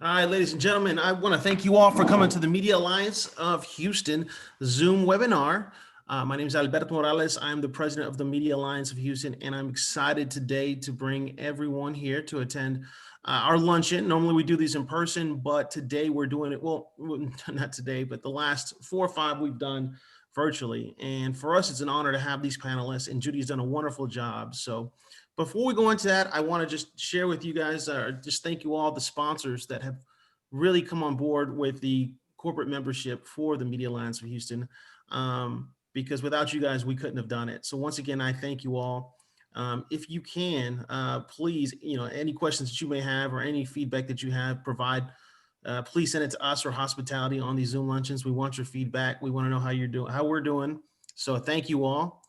All right, ladies and gentlemen, I want to thank you all for coming to the Media Alliance of Houston Zoom webinar. My name is Alberto Morales. I'm the president of the Media Alliance of Houston, and I'm excited today to bring everyone here to attend our luncheon. Normally we do these in person, but today we're doing it, well, not today, but the last 4 or 5 we've done virtually. And for us, it's an honor to have these panelists, and Judy's done a wonderful job. So before we go into that, I want to just share with you guys, just thank you all, the sponsors that have really come on board with the corporate membership for the Media Alliance of Houston, because without you guys, we couldn't have done it. So once again, I thank you all. If you can, please, any questions that you may have or any feedback that you have, please send it to us or hospitality on these Zoom luncheons. We want your feedback. We want to know how you're doing, how we're doing. So thank you all.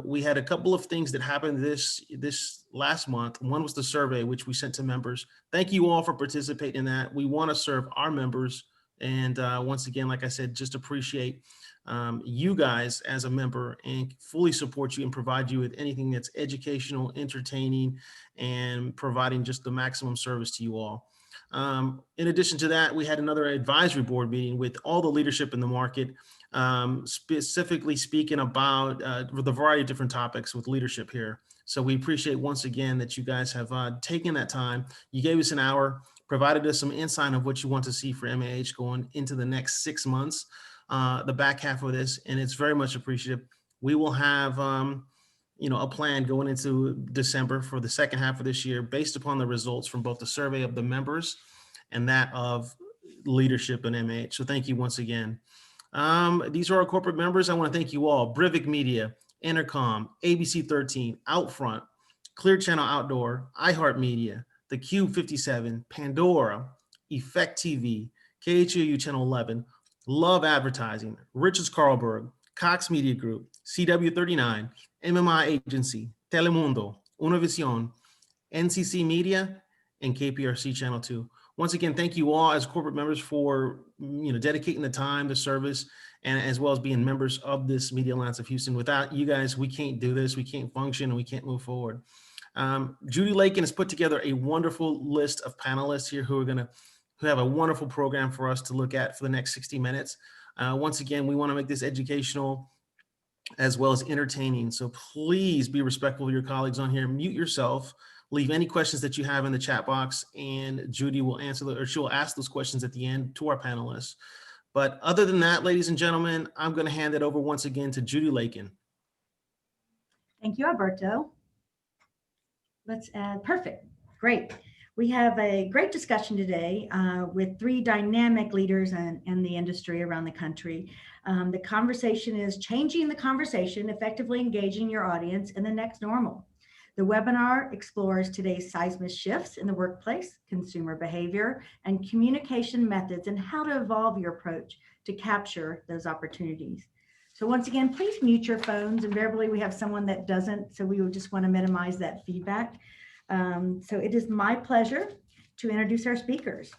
We had a couple of things that happened this last month. One was the survey, which we sent to members. Thank you all for participating in that. We want to serve our members. And once again, like I said, just appreciate you guys as a member and fully support you and provide you with anything that's educational, entertaining, and providing just the maximum service to you all. In addition to that, we had another advisory board meeting with all the leadership in the market, specifically speaking about the variety of different topics with leadership here. So we appreciate once again that you guys have taken that time. You gave us an hour, provided us some insight of what you want to see for MAH going into the next 6 months, the back half of this, and it's very much appreciative. We will have a plan going into December for the second half of this year based upon the results from both the survey of the members and that of leadership in MAH. So thank you once again. These are our corporate members. I want to thank you all: Brivik Media, Intercom, ABC 13, Outfront, Clear Channel Outdoor, iHeartMedia, The Cube 57, Pandora, Effect TV, KHOU Channel 11, Love Advertising, Richards Carlberg, Cox Media Group, CW 39, MMI Agency, Telemundo, Univision, NCC Media, and KPRC Channel 2. Once again, thank you all as corporate members for dedicating the time, the service, and as well as being members of this Media Alliance of Houston. Without you guys, we can't do this, we can't function, and we can't move forward. Judy Lakin has put together a wonderful list of panelists here who have a wonderful program for us to look at for the next 60 minutes. Once again, we want to make this educational as well as entertaining. So please be respectful of your colleagues on here. Mute yourself. Leave any questions that you have in the chat box, and Judy will answer or she'll ask those questions at the end to our panelists. But other than that, ladies and gentlemen, I'm going to hand it over once again to Judy Lakin. Thank you, Alberto. Perfect, great. We have a great discussion today with 3 dynamic leaders in the industry around the country. The conversation is changing the conversation, effectively engaging your audience in the next normal. The webinar explores today's seismic shifts in the workplace, consumer behavior, and communication methods, and how to evolve your approach to capture those opportunities. So once again, please mute your phones. Invariably, we have someone that doesn't, so we would just want to minimize that feedback. So it is my pleasure to introduce our speakers.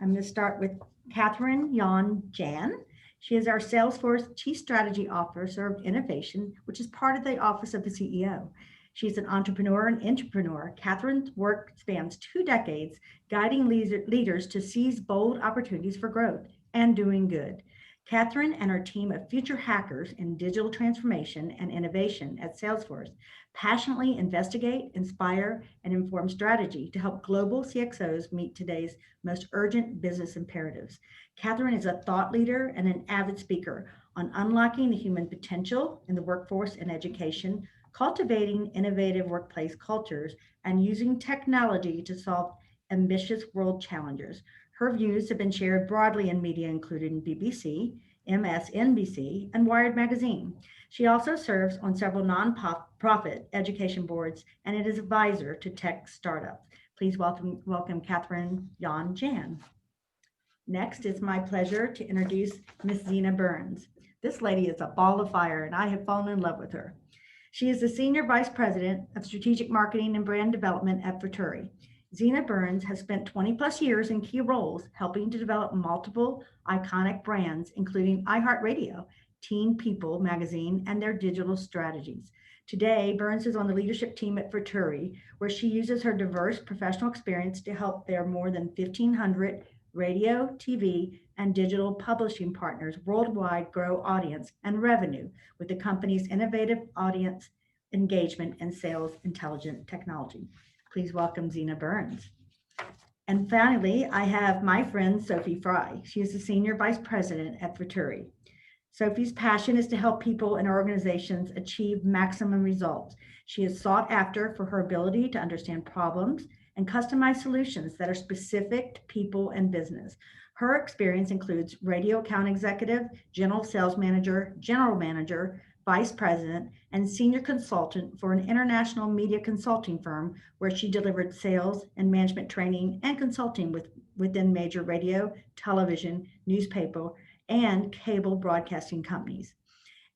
I'm going to start with Catherine Yon Jan. She is our Salesforce Chief Strategy Officer of Innovation, which is part of the Office of the CEO. She's an entrepreneur and intrapreneur. Catherine's work spans 2 decades, guiding leaders to seize bold opportunities for growth and doing good. Catherine and her team of future hackers in digital transformation and innovation at Salesforce passionately investigate, inspire, and inform strategy to help global CXOs meet today's most urgent business imperatives. Catherine is a thought leader and an avid speaker on unlocking the human potential in the workforce and education, cultivating innovative workplace cultures, and using technology to solve ambitious world challenges. Her views have been shared broadly in media, including BBC, MSNBC, and Wired Magazine. She also serves on several nonprofit education boards and is an advisor to tech startups. Please welcome Catherine Yon Jan. Next, it's my pleasure to introduce Ms. Zena Burns. This lady is a ball of fire, and I have fallen in love with her. She is the Senior Vice President of Strategic Marketing and Brand Development at Futuri. Zena Burns has spent 20 plus years in key roles helping to develop multiple iconic brands, including iHeartRadio, Teen People magazine, and their digital strategies. Today, Burns is on the leadership team at Fraturi, where she uses her diverse professional experience to help their more than 1,500 radio, TV, and digital publishing partners worldwide grow audience and revenue with the company's innovative audience engagement and sales intelligent technology. Please welcome Zena Burns. And finally, I have my friend Sophie Fry. She is the Senior Vice President at Fraturi. Sophie's passion is to help people and organizations achieve maximum results. She is sought after for her ability to understand problems and customize solutions that are specific to people and business. Her experience includes radio account executive, general sales manager, general manager, vice president, and senior consultant for an international media consulting firm where she delivered sales and management training and consulting within major radio, television, newspaper, and cable broadcasting companies.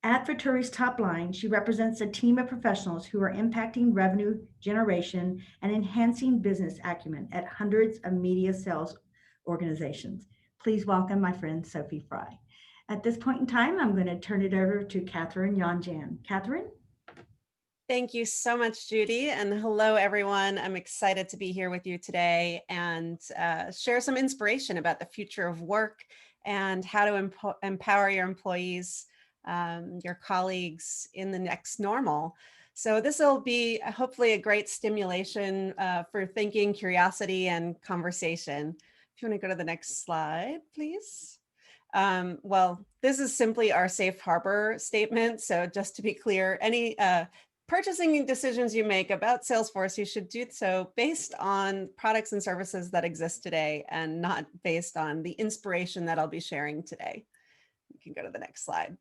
At Fraturi's top line, she represents a team of professionals who are impacting revenue generation and enhancing business acumen at hundreds of media sales organizations. Please welcome my friend Sophie Fry. At this point in time, I'm going to turn it over to Catherine Yanjan. Catherine? Thank you so much, Judy. And hello, everyone. I'm excited to be here with you today and share some inspiration about the future of work and how to empower your employees, your colleagues in the next normal. So this will be hopefully a great stimulation for thinking, curiosity, and conversation. If you want to go to the next slide, please. Well, this is simply our safe harbor statement. So just to be clear, any purchasing decisions you make about Salesforce, you should do so based on products and services that exist today and not based on the inspiration that I'll be sharing today. You can go to the next slide.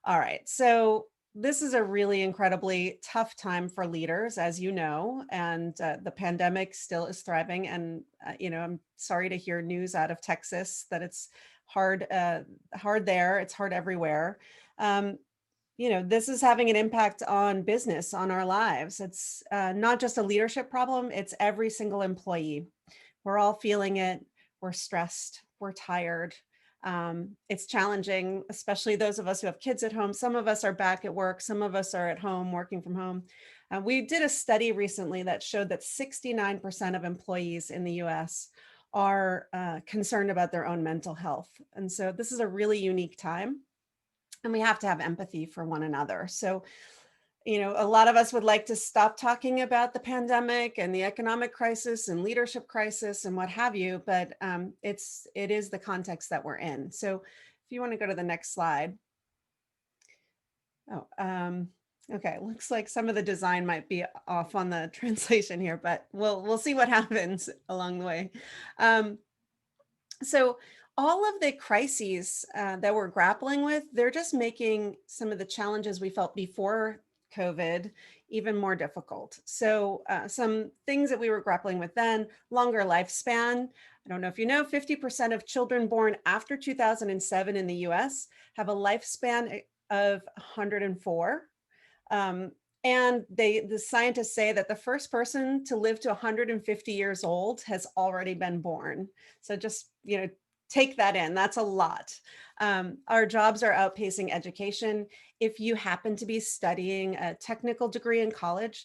All right, so this is a really incredibly tough time for leaders, as you know, and the pandemic still is thriving. And, I'm sorry to hear news out of Texas that it's hard there, it's hard everywhere. This is having an impact on business, on our lives. It's not just a leadership problem, it's every single employee. We're all feeling it. We're stressed, we're tired. It's challenging, especially those of us who have kids at home. Some of us are back at work. Some of us are at home working from home. We did a study recently that showed that 69% of employees in the US are concerned about their own mental health. And so this is a really unique time. And we have to have empathy for one another. So, a lot of us would like to stop talking about the pandemic and the economic crisis and leadership crisis and what have you, but it is the context that we're in. So if you want to go to the next slide. Okay, looks like some of the design might be off on the translation here, but we'll see what happens along the way. So all of the crises that we're grappling with, they're just making some of the challenges we felt before COVID even more difficult. So some things that we were grappling with then, longer lifespan. I don't know if you know, 50% of children born after 2007 in the US have a lifespan of 104. And the scientists say that the first person to live to 150 years old has already been born. So just, take that in. That's a lot. Our jobs are outpacing education. If you happen to be studying a technical degree in college,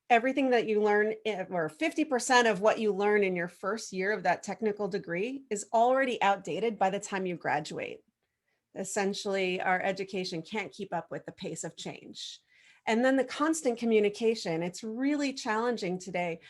everything that you learn, or 50% of what you learn in your first year of that technical degree is already outdated by the time you graduate. Essentially, our education can't keep up with the pace of change. And then the constant communication, it's really challenging today.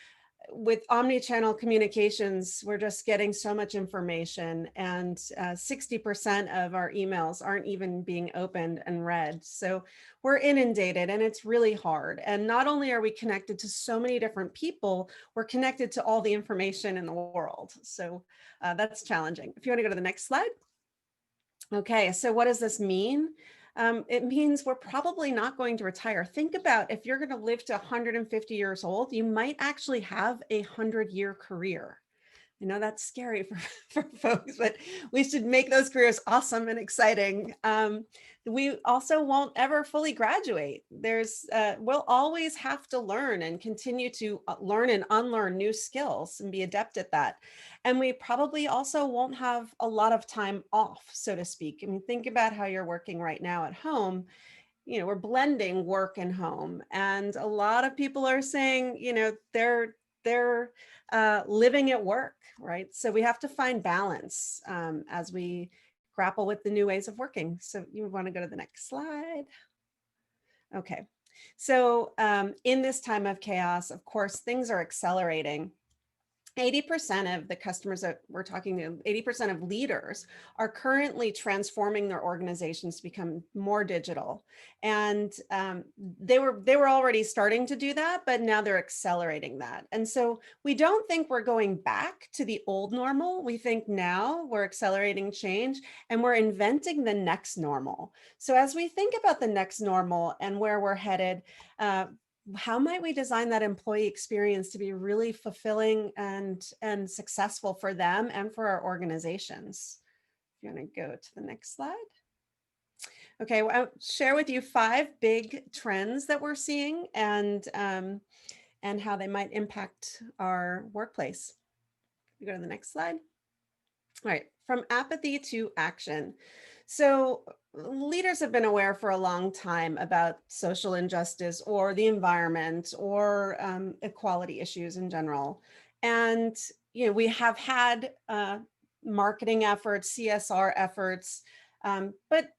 With omni-channel communications, we're just getting so much information, and 60% of our emails aren't even being opened and read. So we're inundated and it's really hard. And not only are we connected to so many different people, we're connected to all the information in the world. So that's challenging. If you want to go to the next slide. Okay, so what does this mean? It means we're probably not going to retire. Think about if you're going to live to 150 years old, you might actually have a 100-year career. I know that's scary for folks, but we should make those careers awesome and exciting. We also won't ever fully graduate. We'll always have to learn and continue to learn and unlearn new skills and be adept at that. And we probably also won't have a lot of time off, so to speak. I mean, think about how you're working right now at home. we're blending work and home, and a lot of people are saying, they're living at work, right? So we have to find balance as we grapple with the new ways of working. So you want to go to the next slide. Okay. So in this time of chaos, of course, things are accelerating. 80% of the customers that we're talking to, 80% of leaders are currently transforming their organizations to become more digital. And they were already starting to do that, but now they're accelerating that. And so we don't think we're going back to the old normal. We think now we're accelerating change and we're inventing the next normal. So as we think about the next normal and where we're headed, how might we design that employee experience to be really fulfilling and successful for them and for our organizations? If you want to go to the next slide. Okay, well, I'll share with you 5 big trends that we're seeing and how they might impact our workplace. You go to the next slide. All right, from apathy to action. So leaders have been aware for a long time about social injustice or the environment or equality issues in general. And, we have had marketing efforts, CSR efforts, but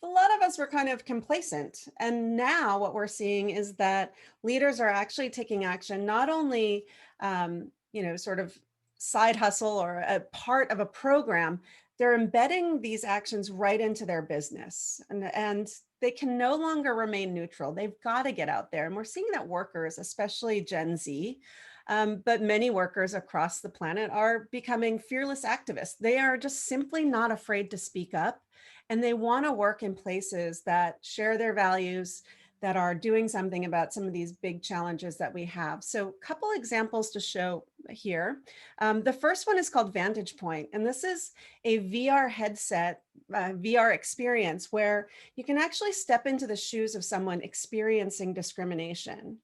a lot of us were kind of complacent. And now what we're seeing is that leaders are actually taking action, not only, sort of side hustle or a part of a program, they're embedding these actions right into their business, and they can no longer remain neutral. They've got to get out there. And we're seeing that workers, especially Gen Z, but many workers across the planet are becoming fearless activists. They are just simply not afraid to speak up, and they want to work in places that share their values, that are doing something about some of these big challenges that we have. So a couple examples to show here. The first one is called Vantage Point, and this is a VR headset, VR experience where you can actually step into the shoes of someone experiencing discrimination.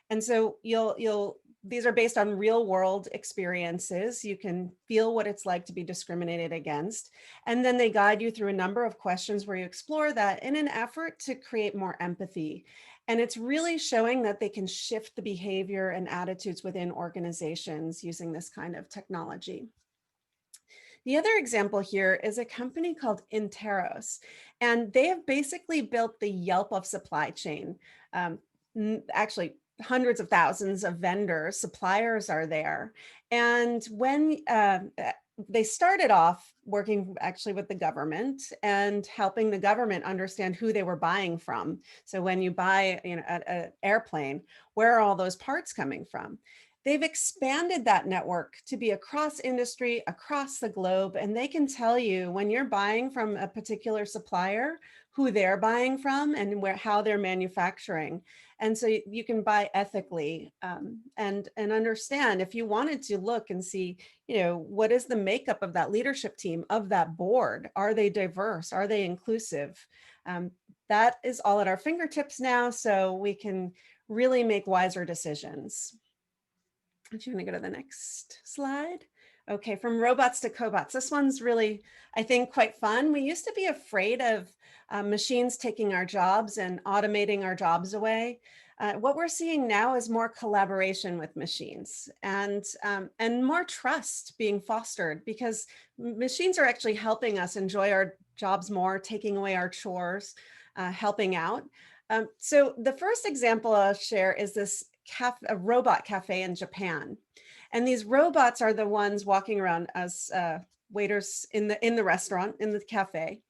And so these are based on real world experiences. You can feel what it's like to be discriminated against. And then they guide you through a number of questions where you explore that in an effort to create more empathy. And it's really showing that they can shift the behavior and attitudes within organizations using this kind of technology. The other example here is a company called entice, and they have basically built the Yelp of supply chain. Actually, hundreds of thousands of vendors, suppliers are there. And when they started off working actually with the government and helping the government understand who they were buying from. So when you buy an airplane, where are all those parts coming from? They've expanded that network to be across industry, across the globe, and they can tell you when you're buying from a particular supplier, who they're buying from and how they're manufacturing. And so you can buy ethically and understand if you wanted to look and see, what is the makeup of that leadership team, of that board? Are they diverse? Are they inclusive? That is all at our fingertips now, so we can really make wiser decisions. If you want to go to the next slide. Okay, from robots to cobots. This one's really, I think, quite fun. We used to be afraid of machines taking our jobs and automating our jobs away. What we're seeing now is more collaboration with machines and more trust being fostered, because machines are actually helping us enjoy our jobs more, taking away our chores, helping out. So the first example I'll share is this a robot cafe in Japan. And these robots are the ones walking around as waiters in the restaurant, in the cafe,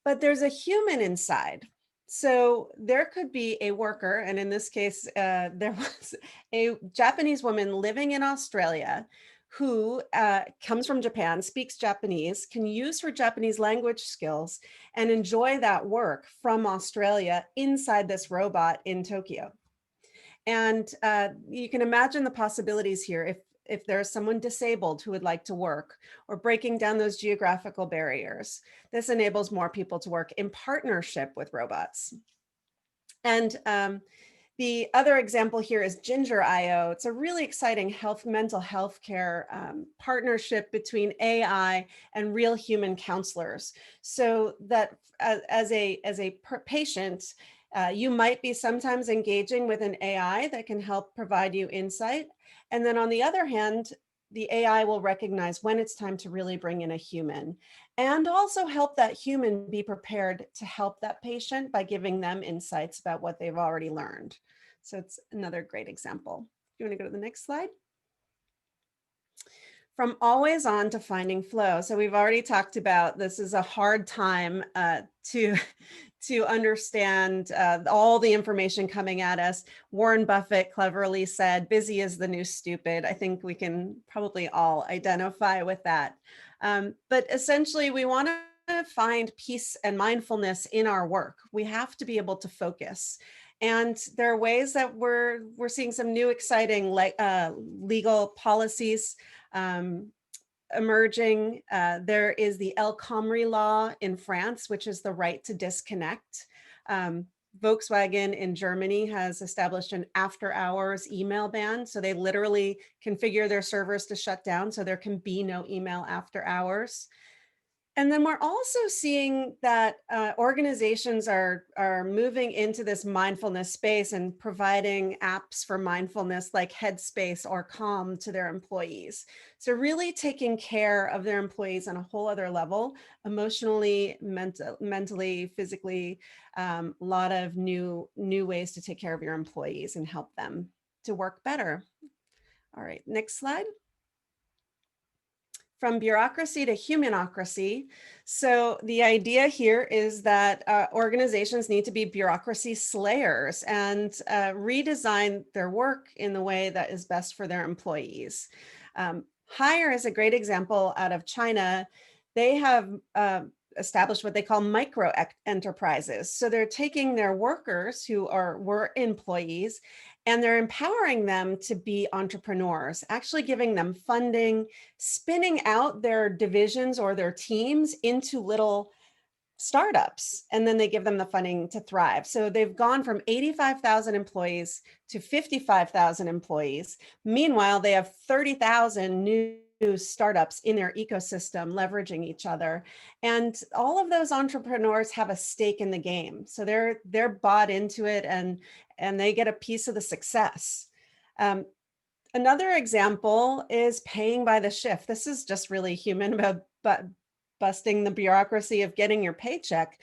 but there's a human inside. So there could be a worker, and in this case, there was a Japanese woman living in Australia who comes from Japan, speaks Japanese, can use her Japanese language skills and enjoy that work from Australia inside this robot in Tokyo. And you can imagine the possibilities here if there's someone disabled who would like to work, or breaking down those geographical barriers. This enables more people to work in partnership with robots. And the other example here is Ginger.io. It's a really exciting mental health care partnership between AI and real human counselors. So that as a patient, You might be sometimes engaging with an AI that can help provide you insight. And then on the other hand, the AI will recognize when it's time to really bring in a human and also help that human be prepared to help that patient by giving them insights about what they've already learned. So it's another great example. You want to go to the next slide? From always on to finding flow. So we've already talked about this is a hard time to understand all the information coming at us. Warren Buffett cleverly said, busy is the new stupid. I think we can probably all identify with that. But essentially, we want to find peace and mindfulness in our work. We have to be able to focus. And there are ways that we're seeing some new exciting legal policies emerging. There is the El Khomri law in France, which is the right to disconnect. Volkswagen in Germany has established an after hours email ban. So they literally configure their servers to shut down so there can be no email after hours. And then we're also seeing that organizations are moving into this mindfulness space and providing apps for mindfulness like Headspace or Calm to their employees. So really taking care of their employees on a whole other level, emotionally, mentally, physically, a lot of new ways to take care of your employees and help them to work better. All right, next slide. From bureaucracy to humanocracy. So the idea here is that organizations need to be bureaucracy slayers and redesign their work in the way that is best for their employees. Hire is a great example out of China. They have established what they call micro enterprises. So they're taking their workers who were employees and they're empowering them to be entrepreneurs, actually giving them funding, spinning out their divisions or their teams into little startups, and then they give them the funding to thrive. So they've gone from 85,000 employees to 55,000 employees. Meanwhile, they have 30,000 new startups in their ecosystem leveraging each other. And all of those entrepreneurs have a stake in the game. So they're bought into it and they get a piece of the success. Another example is paying by the shift. This is just really human about busting the bureaucracy of getting your paycheck.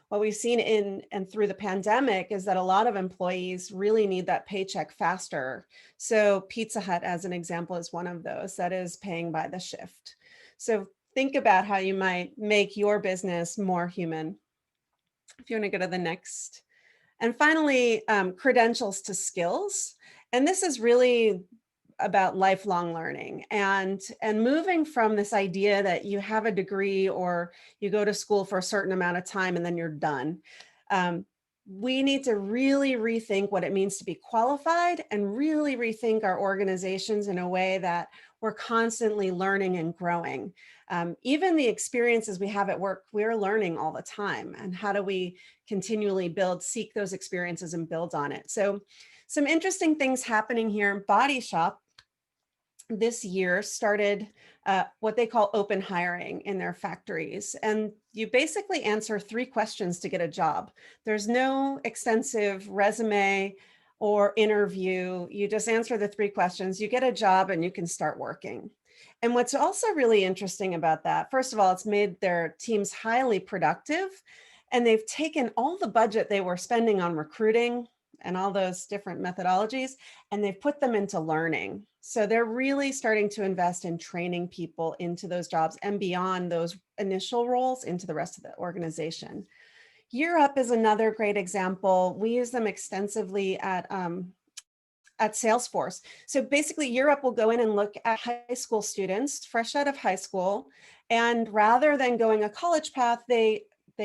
What we've seen in and through the pandemic is that a lot of employees really need that paycheck faster. So Pizza Hut, as an example, is one of those that is paying by the shift. So think about how you might make your business more human. If you want to go to the next. And finally, credentials to skills. And this is really about lifelong learning and moving from this idea that you have a degree or you go to school for a certain amount of time and then you're done. We need to really rethink what it means to be qualified and really rethink our organizations in a way that we're constantly learning and growing. Even the experiences we have at work, we're learning all the time. And how do we continually seek those experiences and build on it? So some interesting things happening here. Body Shop this year started what they call open hiring in their factories. And you basically answer 3 questions to get a job. There's no extensive resume or interview. You just answer the 3 questions, you get a job and you can start working. And what's also really interesting about that, first of all, it's made their teams highly productive. And they've taken all the budget they were spending on recruiting and all those different methodologies, and they've put them into learning. So they're really starting to invest in training people into those jobs and beyond those initial roles into the rest of the organization. Europe is another great example. We use them extensively at Salesforce. So basically Europe will go in and look at high school students fresh out of high school. And rather than going a college path, they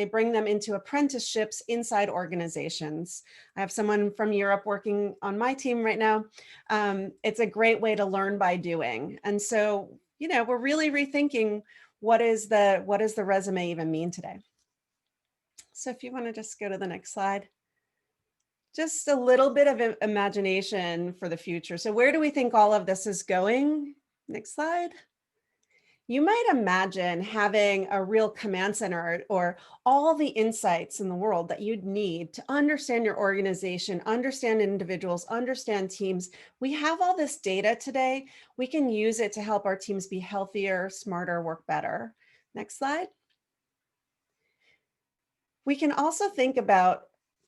bring them into apprenticeships inside organizations. I have someone from Europe working on my team right now. It's a great way to learn by doing. And so, we're really rethinking what does the resume even mean today? So if you want to just go to the next slide. Just a little bit of imagination for the future. So where do we think all of this is going? Next slide. You might imagine having a real command center or all the insights in the world that you'd need to understand your organization, understand individuals, understand teams. We have all this data today. We can use it to help our teams be healthier, smarter, work better. Next slide. We can also think about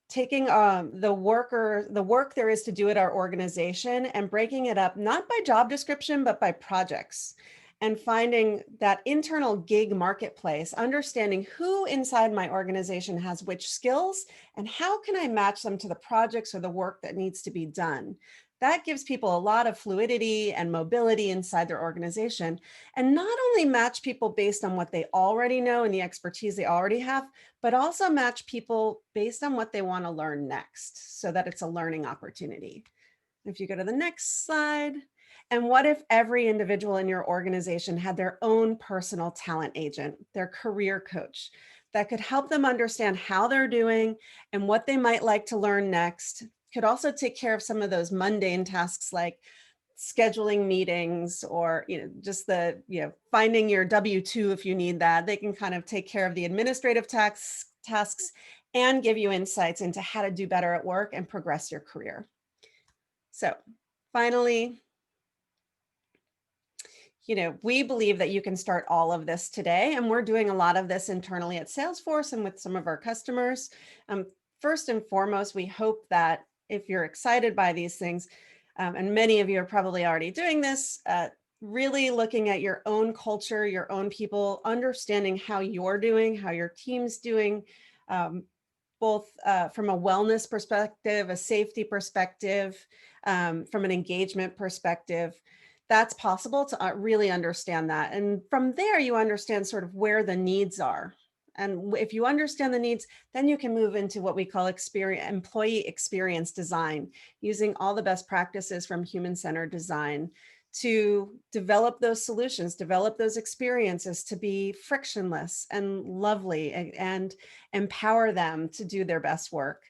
taking the work there is to do at our organization and breaking it up, not by job description, but by projects, and finding that internal gig marketplace, understanding who inside my organization has which skills and how can I match them to the projects or the work that needs to be done. That gives people a lot of fluidity and mobility inside their organization, and not only match people based on what they already know and the expertise they already have, but also match people based on what they want to learn next so that it's a learning opportunity. If you go to the next slide, and what if every individual in your organization had their own personal talent agent, their career coach, that could help them understand how they're doing and what they might like to learn next, could also take care of some of those mundane tasks like scheduling meetings or just the finding your W-2 if you need that. They can kind of take care of the administrative tasks and give you insights into how to do better at work and progress your career. So finally, we believe that you can start all of this today, and we're doing a lot of this internally at Salesforce and with some of our customers. First and foremost, we hope that if you're excited by these things, and many of you are probably already doing this, really looking at your own culture, your own people, understanding how you're doing, how your team's doing, both from a wellness perspective, a safety perspective, from an engagement perspective. That's possible to really understand that. And from there, you understand sort of where the needs are. And if you understand the needs, then you can move into what we call employee experience design, using all the best practices from human-centered design to develop those solutions, develop those experiences to be frictionless and lovely and empower them to do their best work.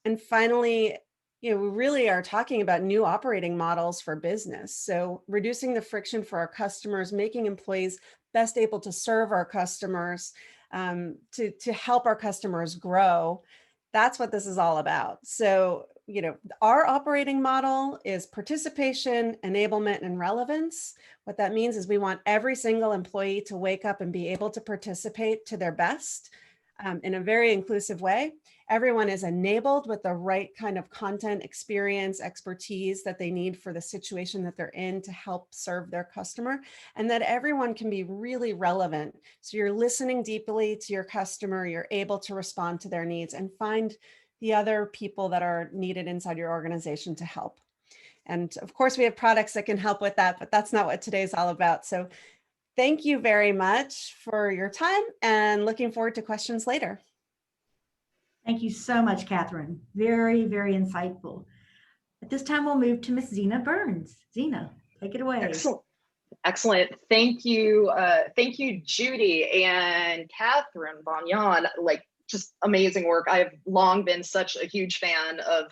And finally, we really are talking about new operating models for business. So reducing the friction for our customers, making employees best able to serve our customers, to help our customers grow. That's what this is all about. So, our operating model is participation, enablement, and relevance. What that means is we want every single employee to wake up and be able to participate to their best in a very inclusive way. Everyone is enabled with the right kind of content, experience, expertise that they need for the situation that they're in to help serve their customer, and that everyone can be really relevant. So you're listening deeply to your customer, you're able to respond to their needs and find the other people that are needed inside your organization to help. And of course, we have products that can help with that, but that's not what today's all about. So thank you very much for your time and looking forward to questions later. Thank you so much, Catherine. Very, very insightful. At this time, we'll move to Miss Zena Burns. Zena, take it away. Excellent. Thank you. Thank you, Judy and Catherine Bonyan. Just amazing work. I've long been such a huge fan of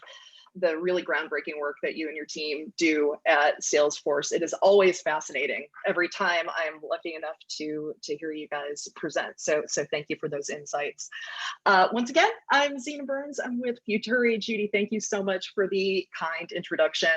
the really groundbreaking work that you and your team do at Salesforce. It is always fascinating every time I'm lucky enough to hear you guys present. So thank you for those insights. Once again, I'm Zena Burns. I'm with Futuri. Judy, thank you so much for the kind introduction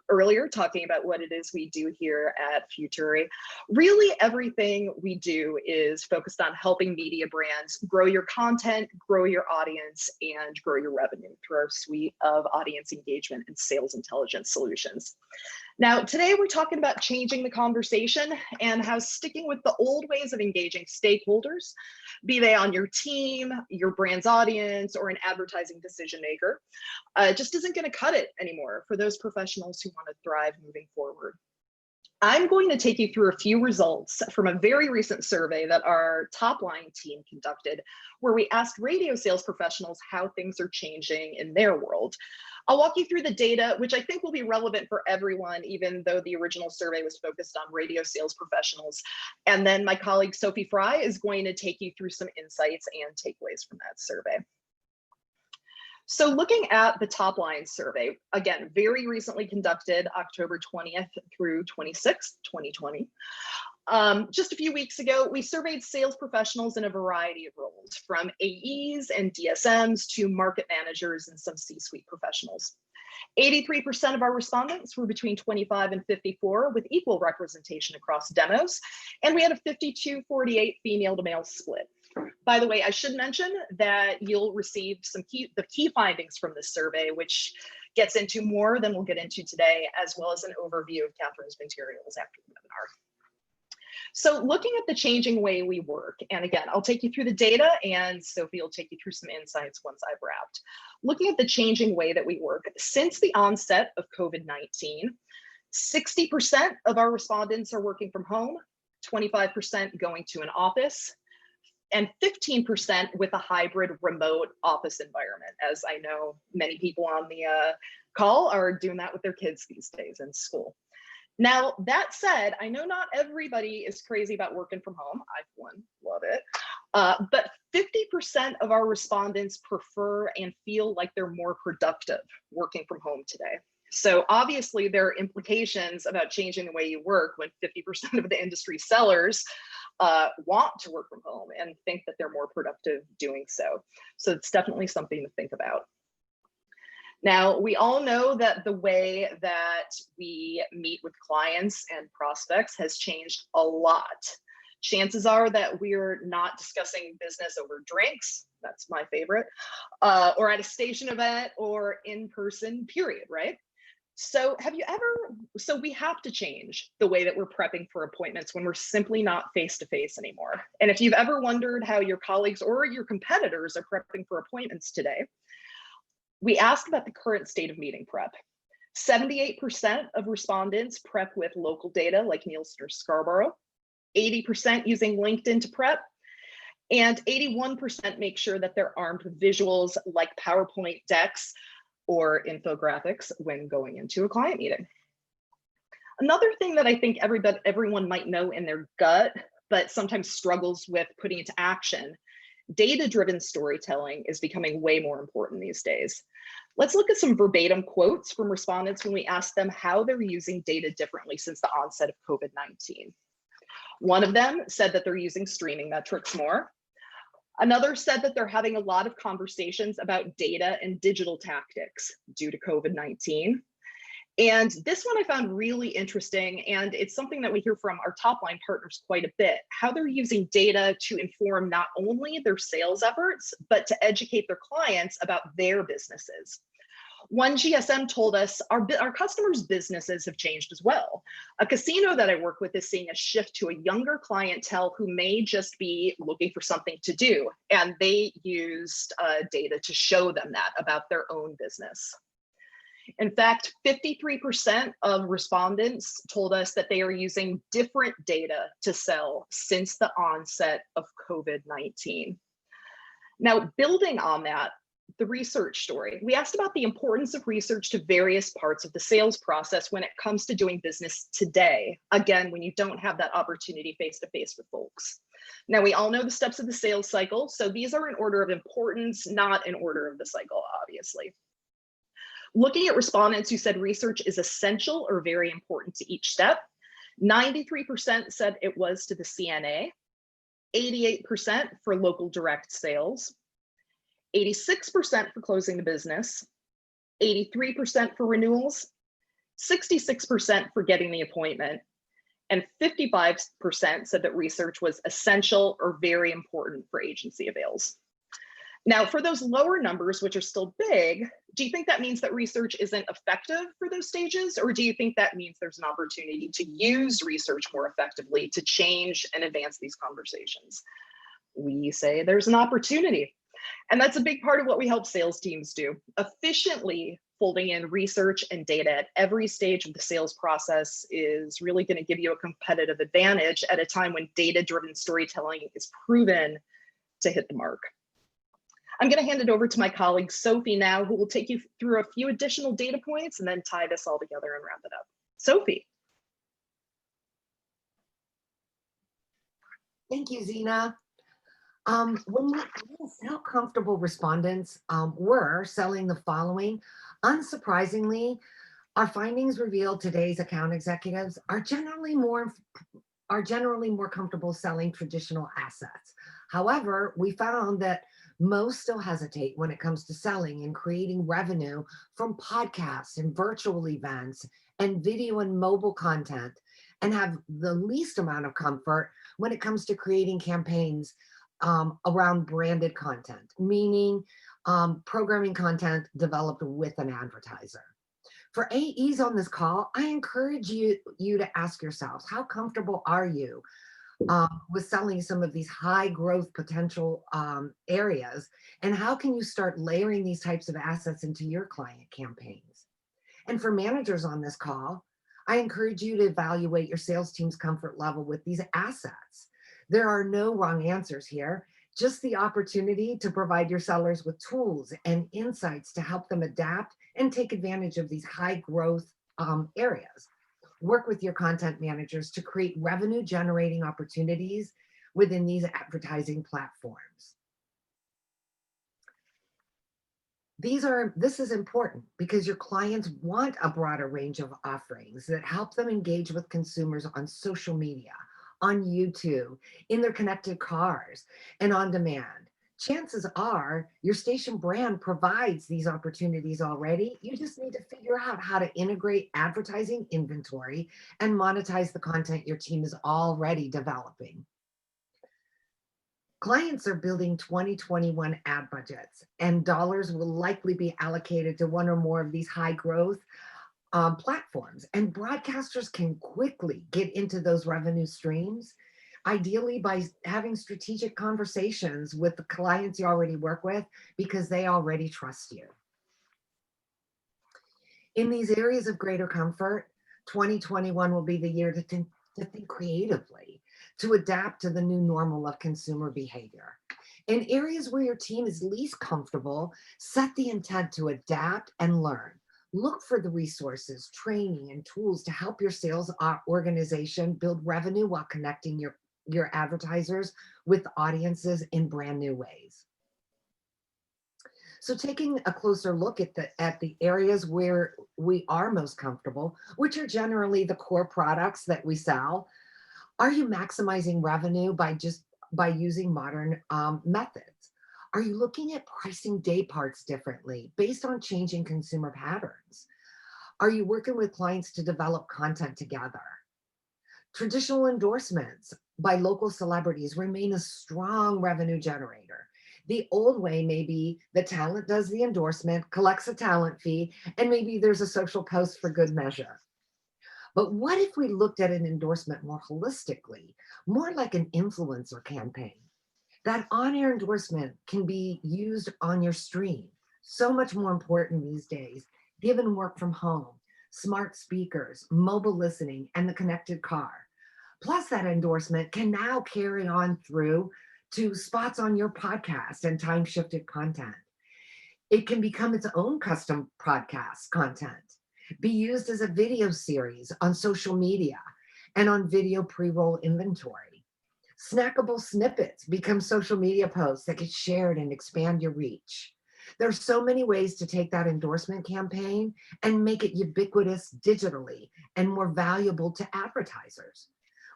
earlier, talking about what it is we do here at Futuri. Really, everything we do is focused on helping media brands grow your content, grow your audience, and grow your revenue through our suite of audience engagement and sales intelligence solutions. Now, today we're talking about changing the conversation and how sticking with the old ways of engaging stakeholders, be they on your team, your brand's audience, or an advertising decision maker, just isn't going to cut it anymore for those professionals who want to thrive moving forward. I'm going to take you through a few results from a very recent survey that our top line team conducted, where we asked radio sales professionals how things are changing in their world. I'll walk you through the data, which I think will be relevant for everyone, even though the original survey was focused on radio sales professionals. And then my colleague Sophie Fry is going to take you through some insights and takeaways from that survey. So looking at the top line survey, again, very recently conducted, October 20th through 26th, 2020. Just a few weeks ago, we surveyed sales professionals in a variety of roles, from AEs and DSMs to market managers and some C-suite professionals. 83% of our respondents were between 25 and 54, with equal representation across demos, and we had a 52-48 female to male split. By the way, I should mention that you'll receive the key findings from this survey, which gets into more than we'll get into today, as well as an overview of Catherine's materials after the webinar. So looking at the changing way we work, and again, I'll take you through the data and Sophie will take you through some insights once I've wrapped. Looking at the changing way that we work, since the onset of COVID-19, 60% of our respondents are working from home, 25% going to an office, and 15% with a hybrid remote office environment, as I know many people on the call are doing that with their kids these days in school. Now, that said, I know not everybody is crazy about working from home. I, for one, love it. But 50% of our respondents prefer and feel like they're more productive working from home today. So obviously there are implications about changing the way you work when 50% of the industry sellers want to work from home and think that they're more productive doing so. So it's definitely something to think about. Now, we all know that the way that we meet with clients and prospects has changed a lot. Chances are that we're not discussing business over drinks, that's my favorite, or at a station event or in person, period, right? So we have to change the way that we're prepping for appointments when we're simply not face-to-face anymore. And if you've ever wondered how your colleagues or your competitors are prepping for appointments today, we asked about the current state of meeting prep. 78% of respondents prep with local data like Nielsen or Scarborough, 80% using LinkedIn to prep, and 81% make sure that they're armed with visuals like PowerPoint decks or infographics when going into a client meeting. Another thing that I think everyone might know in their gut, but sometimes struggles with putting into action, data-driven storytelling is becoming way more important these days. Let's look at some verbatim quotes from respondents when we asked them how they're using data differently since the onset of COVID-19. One of them said that they're using streaming metrics more. Another said that they're having a lot of conversations about data and digital tactics due to COVID-19. And this one I found really interesting, and it's something that we hear from our top line partners quite a bit, how they're using data to inform not only their sales efforts, but to educate their clients about their businesses. One GSM told us our customers' businesses have changed as well. A casino that I work with is seeing a shift to a younger clientele who may just be looking for something to do, and they used data to show them that about their own business. In fact, 53% of respondents told us that they are using different data to sell since the onset of COVID-19. Now, building on that, the research story, we asked about the importance of research to various parts of the sales process when it comes to doing business today. Again, when you don't have that opportunity face-to-face with folks. Now, we all know the steps of the sales cycle, so these are in order of importance, not in order of the cycle, obviously. Looking at respondents who said research is essential or very important to each step, 93% said it was to the CNA, 88% for local direct sales, 86% for closing the business, 83% for renewals, 66% for getting the appointment, and 55% said that research was essential or very important for agency avails. Now, for those lower numbers, which are still big, do you think that means that research isn't effective for those stages? Or do you think that means there's an opportunity to use research more effectively to change and advance these conversations? We say there's an opportunity. And that's a big part of what we help sales teams do. Efficiently folding in research and data at every stage of the sales process is really going to give you a competitive advantage at a time when data-driven storytelling is proven to hit the mark. I'm going to hand it over to my colleague, Sophie, now, who will take you through a few additional data points and then tie this all together and wrap it up. Sophie. Thank you, Zena. When we asked how comfortable respondents were selling the following, unsurprisingly, our findings revealed today's account executives are generally more are generally more comfortable selling traditional assets. However, we found that most still hesitate when it comes to selling and creating revenue from podcasts and virtual events and video and mobile content, and have the least amount of comfort when it comes to creating campaigns around branded content, meaning programming content developed with an advertiser. For AEs on this call, I encourage you to ask yourselves, how comfortable are you with selling some of these high growth potential areas? And how can you start layering these types of assets into your client campaigns? And for managers on this call, I encourage you to evaluate your sales team's comfort level with these assets. There are no wrong answers here, just the opportunity to provide your sellers with tools and insights to help them adapt and take advantage of these high growth areas. Work with your content managers to create revenue generating opportunities within these advertising platforms. This is important because your clients want a broader range of offerings that help them engage with consumers on social media, on YouTube, in their connected cars, and on demand. Chances are your station brand provides these opportunities already. You just need to figure out how to integrate advertising inventory and monetize the content your team is already developing. Clients are building 2021 ad budgets, and dollars will likely be allocated to one or more of these high growth platforms. And broadcasters can quickly get into those revenue streams, ideally by having strategic conversations with the clients you already work with, because they already trust you. In these areas of greater comfort, 2021 will be the year to think creatively, to adapt to the new normal of consumer behavior. In areas where your team is least comfortable, set the intent to adapt and learn. Look for the resources, training, and tools to help your sales organization build revenue while connecting your advertisers with audiences in brand new ways. So taking a closer look at the areas where we are most comfortable, which are generally the core products that we sell, are you maximizing revenue by using modern methods? Are you looking at pricing day parts differently based on changing consumer patterns? Are you working with clients to develop content together? Traditional endorsements by local celebrities remain a strong revenue generator. The old way may be the talent does the endorsement, collects a talent fee, and maybe there's a social post for good measure. But what if we looked at an endorsement more holistically, more like an influencer campaign? That on-air endorsement can be used on your stream. So much more important these days, given work from home, smart speakers, mobile listening, and the connected car. Plus, that endorsement can now carry on through to spots on your podcast and time-shifted content. It can become its own custom podcast content, be used as a video series on social media and on video pre-roll inventory. Snackable snippets become social media posts that get shared and expand your reach. There's so many ways to take that endorsement campaign and make it ubiquitous digitally and more valuable to advertisers.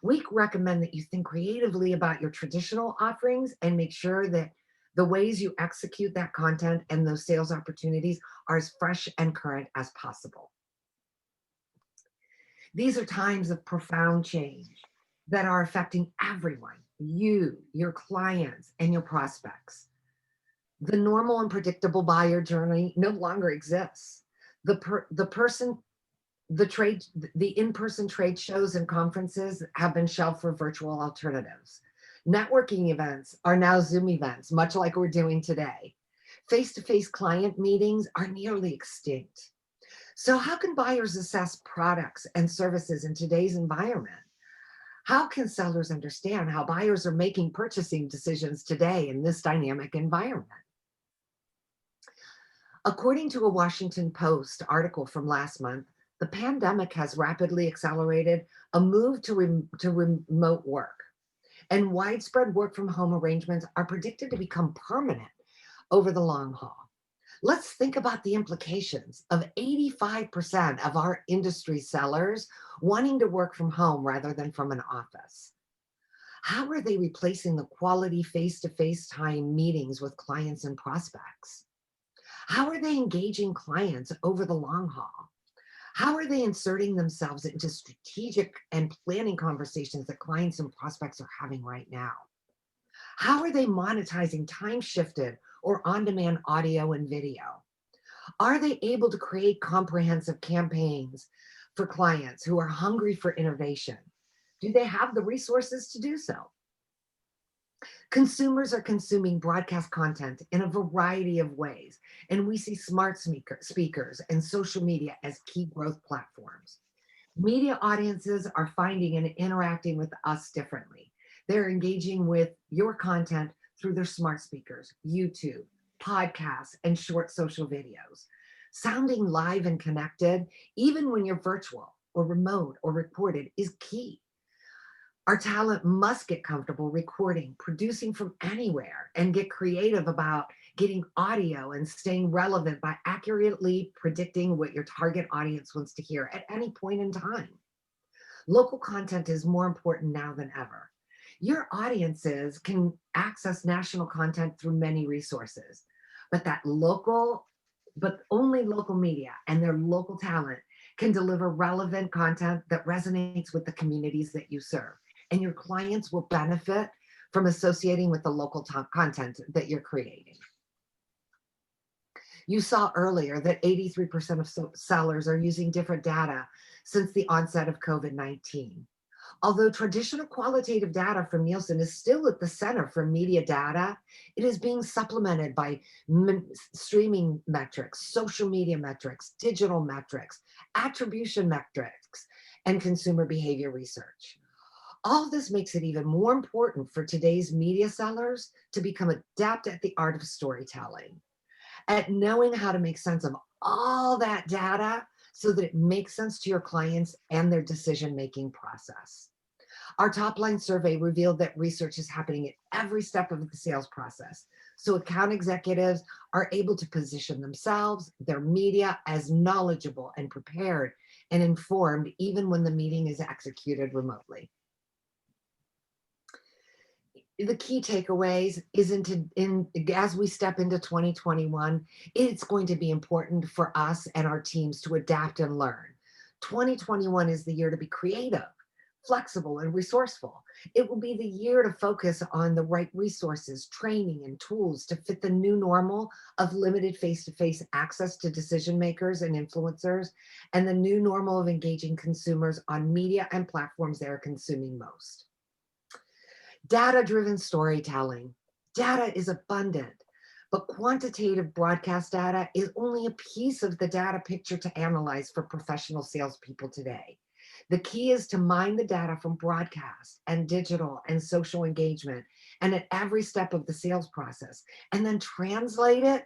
We recommend that you think creatively about your traditional offerings and make sure that the ways you execute that content and those sales opportunities are as fresh and current as possible. These are times of profound change that are affecting everyone, you, your clients, and your prospects. The normal and predictable buyer journey no longer exists. The in-person trade shows and conferences have been shelved for virtual alternatives. Networking events are now Zoom events, much like we're doing today. Face-to-face client meetings are nearly extinct. So how can buyers assess products and services in today's environment? How can sellers understand how buyers are making purchasing decisions today in this dynamic environment? According to a Washington Post article from last month, the pandemic has rapidly accelerated a move to remote work, and widespread work from home arrangements are predicted to become permanent over the long haul. Let's think about the implications of 85% of our industry sellers wanting to work from home rather than from an office. How are they replacing the quality face-to-face time meetings with clients and prospects? How are they engaging clients over the long haul? How are they inserting themselves into strategic and planning conversations that clients and prospects are having right now? How are they monetizing time shifted or on-demand audio and video? Are they able to create comprehensive campaigns for clients who are hungry for innovation? Do they have the resources to do so? Consumers are consuming broadcast content in a variety of ways, and we see smart speakers and social media as key growth platforms. Media audiences are finding and interacting with us differently. They're engaging with your content through their smart speakers, YouTube, podcasts, and short social videos. Sounding live and connected, even when you're virtual or remote or recorded, is key. Our talent must get comfortable recording, producing from anywhere, and get creative about getting audio and staying relevant by accurately predicting what your target audience wants to hear at any point in time. Local content is more important now than ever. Your audiences can access national content through many resources, but only local media and their local talent can deliver relevant content that resonates with the communities that you serve. And your clients will benefit from associating with the local content that you're creating. You saw earlier that 83% of sellers are using different data since the onset of COVID-19. Although traditional qualitative data from Nielsen is still at the center for media data, it is being supplemented by streaming metrics, social media metrics, digital metrics, attribution metrics, and consumer behavior research. All this makes it even more important for today's media sellers to become adept at the art of storytelling, at knowing how to make sense of all that data so that it makes sense to your clients and their decision-making process. Our top-line survey revealed that research is happening at every step of the sales process. So account executives are able to position themselves, their media, as knowledgeable and prepared and informed even when the meeting is executed remotely. The key takeaways is as we step into 2021, it's going to be important for us and our teams to adapt and learn. 2021 is the year to be creative, flexible, and resourceful. It will be the year to focus on the right resources, training, and tools to fit the new normal of limited face-to-face access to decision makers and influencers, and the new normal of engaging consumers on media and platforms they are consuming most. Data-driven storytelling. Data is abundant, but quantitative broadcast data is only a piece of the data picture to analyze for professional salespeople today. The key is to mine the data from broadcast and digital and social engagement and at every step of the sales process, and then translate it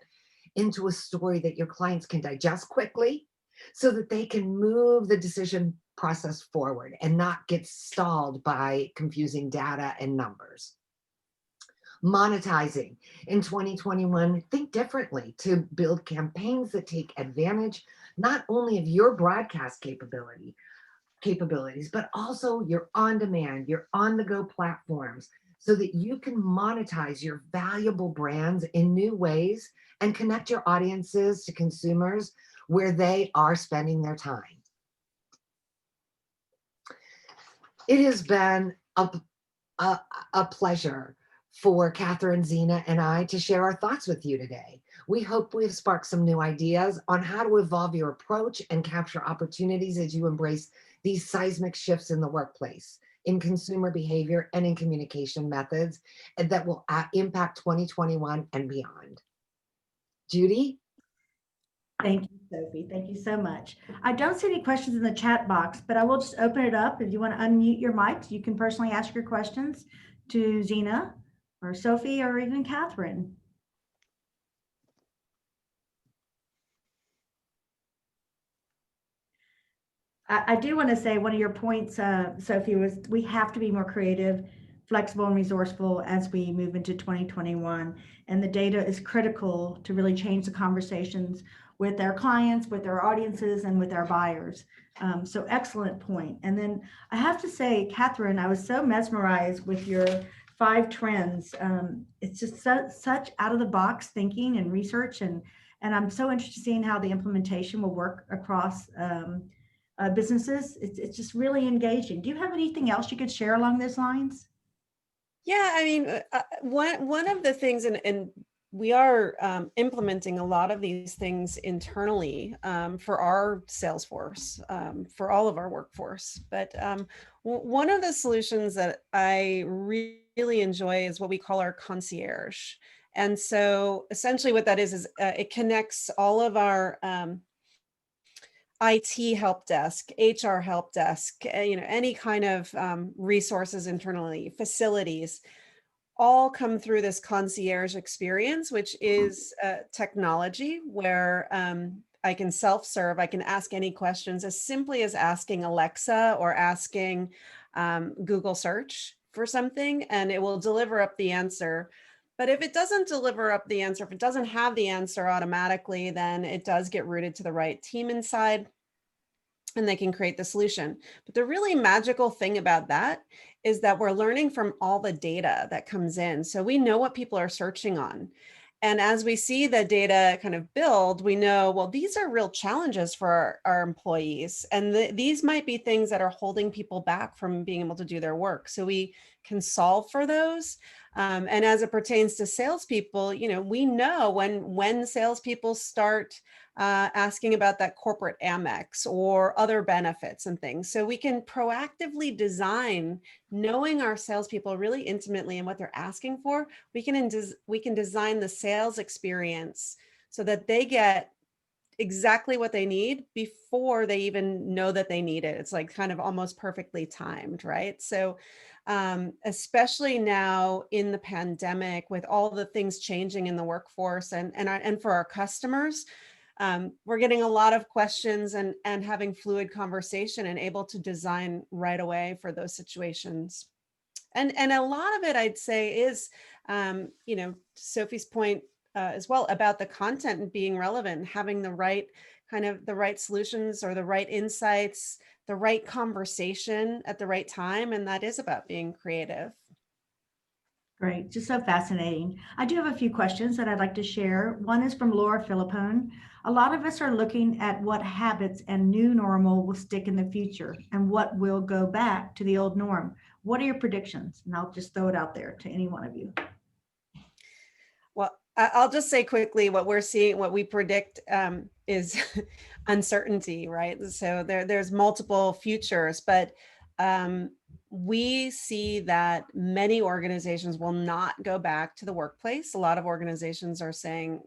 into a story that your clients can digest quickly so that they can move the decision process forward and not get stalled by confusing data and numbers. Monetizing. In 2021, think differently to build campaigns that take advantage not only of your broadcast capabilities, but also your on-demand, your on-the-go platforms, so that you can monetize your valuable brands in new ways and connect your audiences to consumers where they are spending their time. It has been a pleasure for Catherine, Zena, and I to share our thoughts with you today. We hope we've sparked some new ideas on how to evolve your approach and capture opportunities as you embrace these seismic shifts in the workplace, in consumer behavior, and in communication methods that will impact 2021 and beyond. Judy? Thank you, Sophie. Thank you so much. I don't see any questions in the chat box, but I will just open it up. If you want to unmute your mics, you can personally ask your questions to Zena or Sophie or even Catherine. I do want to say one of your points, Sophie, was we have to be more creative. flexible and resourceful as we move into 2021. And the data is critical to really change the conversations with our clients, with our audiences, and with our buyers. So excellent point. And then I have to say, Catherine, I was so mesmerized with your 5 trends. It's just such out of the box thinking and research, and I'm so interested in how the implementation will work across businesses. It's just really engaging. Do you have anything else you could share along those lines? Yeah, I mean, one of the things, and we are implementing a lot of these things internally for our sales force, for all of our workforce. But one of the solutions that I really enjoy is what we call our concierge. And so essentially what that is it connects all of our IT help desk, HR help desk, any kind of resources internally, facilities, all come through this concierge experience, which is technology where I can self-serve. I can ask any questions as simply as asking Alexa or asking Google search for something, and it will deliver up the answer. But if it doesn't deliver up the answer, if it doesn't have the answer automatically, then it does get routed to the right team inside, and they can create the solution. But the really magical thing about that is that we're learning from all the data that comes in. So we know what people are searching on. And as we see the data kind of build, we know, well, these are real challenges for our employees. And these might be things that are holding people back from being able to do their work. So we can solve for those. And as it pertains to salespeople, we know when salespeople start asking about that corporate Amex or other benefits and things. So we can proactively design, knowing our salespeople really intimately and what they're asking for, we can design the sales experience so that they get exactly what they need before they even know that they need it. It's like kind of almost perfectly timed, right? So especially now in the pandemic, with all the things changing in the workforce and for our customers, we're getting a lot of questions and having fluid conversation and able to design right away for those situations. And a lot of it, I'd say, is, Sophie's point as well about the content and being relevant and having the right solutions or the right insights, the right conversation at the right time. And that is about being creative. Great, just so fascinating. I do have a few questions that I'd like to share. One is from Laura Philippone. A lot of us are looking at what habits and new normal will stick in the future and what will go back to the old norm. What are your predictions? And I'll just throw it out there to any one of you. Well, I'll just say quickly what we're seeing, what we predict is uncertainty, right? So there's multiple futures, but we see that many organizations will not go back to the workplace. A lot of organizations are saying,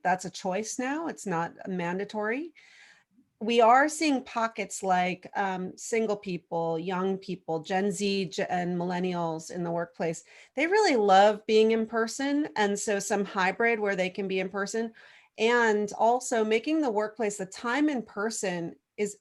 that's a choice now. It's not mandatory. We are seeing pockets like single people, young people, Gen Z and millennials in the workplace. They really love being in person. And so some hybrid where they can be in person, and also making the workplace, the time in person is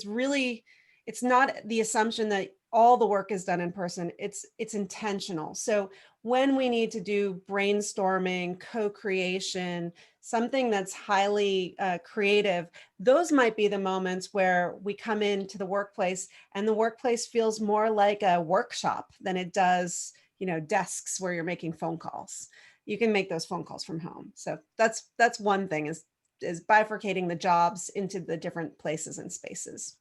really, it's not the assumption that all the work is done in person. It's intentional. So when we need to do brainstorming, co-creation, something that's highly creative, those might be the moments where we come into the workplace and the workplace feels more like a workshop than it does, desks where you're making phone calls. You can make those phone calls from home. So that's one thing is bifurcating the jobs into the different places and spaces.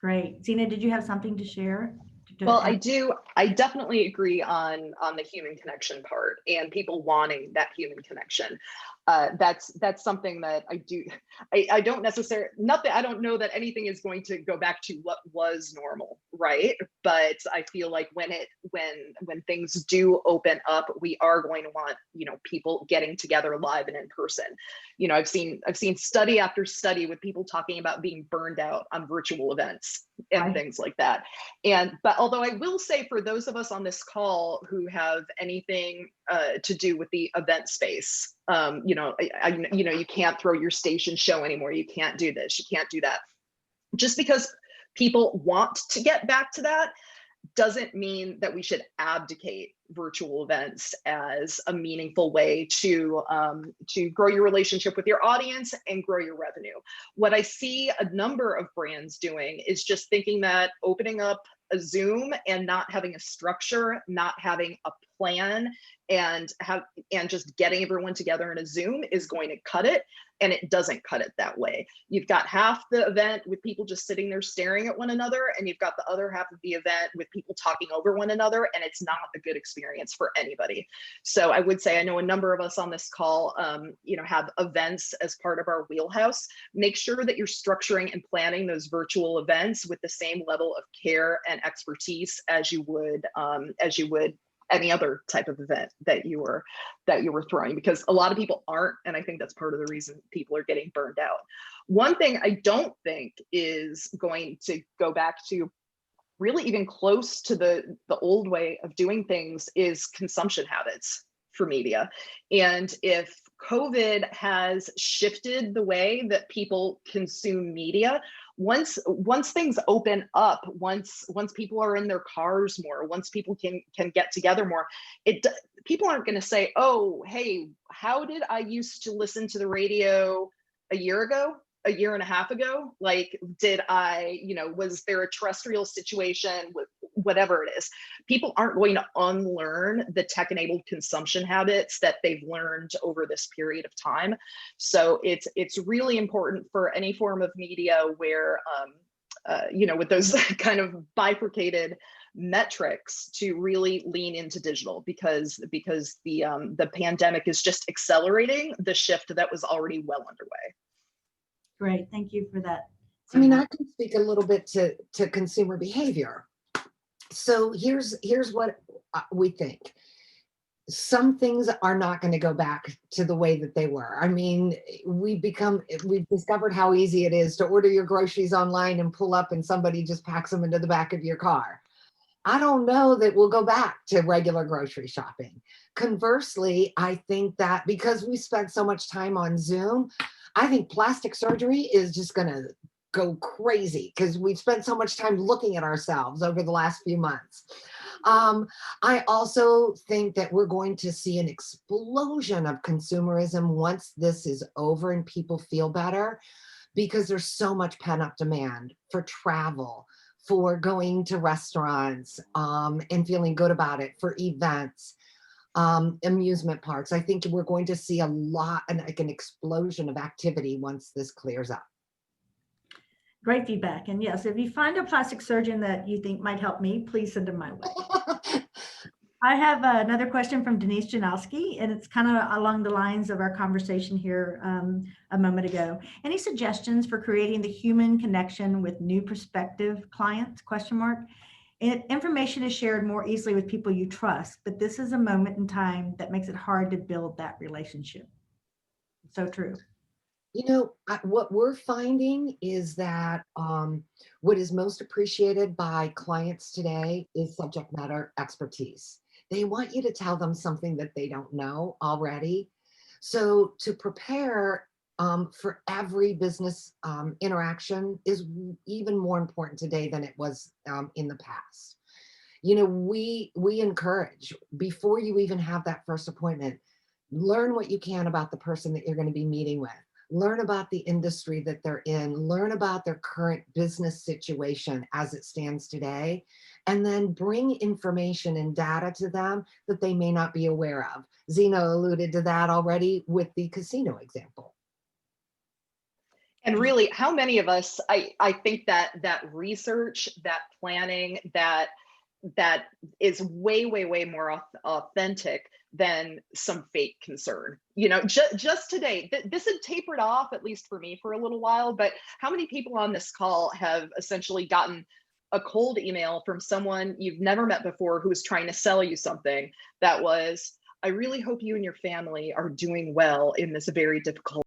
Great. Zena, did you have something to share? Well, I do. I definitely agree on the human connection part and people wanting that human connection. That's something that I do. I don't necessarily, nothing, I don't know that anything is going to go back to what was normal, right? But I feel like when things do open up, we are going to want, people getting together live and in person. I've seen study after study with people talking about being burned out on virtual events and things like that. But although I will say for those of us on this call who have anything to do with the event space, you can't throw your station show anymore. You can't do this, you can't do that. Just because people want to get back to that doesn't mean that we should abdicate virtual events as a meaningful way to grow your relationship with your audience and grow your revenue. What I see a number of brands doing is just thinking that opening up a Zoom and not having a structure, not having a plan, and just getting everyone together in a Zoom is going to cut it. And it doesn't cut it that way. You've got half the event with people just sitting there staring at one another, and you've got the other half of the event with people talking over one another, and it's not a good experience for anybody. So I would say, I know a number of us on this call, have events as part of our wheelhouse. Make sure that you're structuring and planning those virtual events with the same level of care and expertise as you would any other type of event that you were throwing, because a lot of people aren't, and I think that's part of the reason people are getting burned out. One thing I don't think is going to go back to really even close to the old way of doing things is consumption habits for media. And if COVID has shifted the way that people consume media, once things open up, once people are in their cars more, once people can get together more, people aren't going to say, oh, hey, how did I used to listen to the radio a year ago, a year and a half ago? Like, did I, was there a terrestrial situation with whatever it is? People aren't going to unlearn the tech-enabled consumption habits that they've learned over this period of time. So it's really important for any form of media where, with those kind of bifurcated metrics, to really lean into digital, because the pandemic is just accelerating the shift that was already well underway. Great, thank you for that. I mean, I can speak a little bit to consumer behavior. So here's what we think. Some things are not going to go back to the way that they were. I mean, we've discovered how easy it is to order your groceries online and pull up and somebody just packs them into the back of your car. I don't know that we'll go back to regular grocery shopping. Conversely, I think that because we spent so much time on Zoom, I think plastic surgery is just going to go crazy because we've spent so much time looking at ourselves over the last few months. I also think that we're going to see an explosion of consumerism once this is over and people feel better, because there's so much pent-up demand for travel, for going to restaurants and feeling good about it, for events, amusement parks. I think we're going to see an explosion of activity once this clears up. Great feedback. And yes, if you find a plastic surgeon that you think might help me, please send them my way. I have another question from Denise Janowski, and it's kind of along the lines of our conversation here a moment ago. Any suggestions for creating the human connection with new prospective clients? ? Information is shared more easily with people you trust, but this is a moment in time that makes it hard to build that relationship. So true. What we're finding is that what is most appreciated by clients today is subject matter expertise. They want you to tell them something that they don't know already. So to prepare for every business interaction is even more important today than it was in the past. We encourage, before you even have that first appointment, learn what you can about the person that you're going to be meeting with. Learn about the industry that they're in, learn about their current business situation as it stands today, and then bring information and data to them that they may not be aware of. Zena alluded to that already with the casino example. And really, how many of us, I think that research, that planning, that is way, way, way more authentic than some fake concern. Just today, this had tapered off, at least for me, for a little while, but how many people on this call have essentially gotten a cold email from someone you've never met before who was trying to sell you something that was, I really hope you and your family are doing well in this very difficult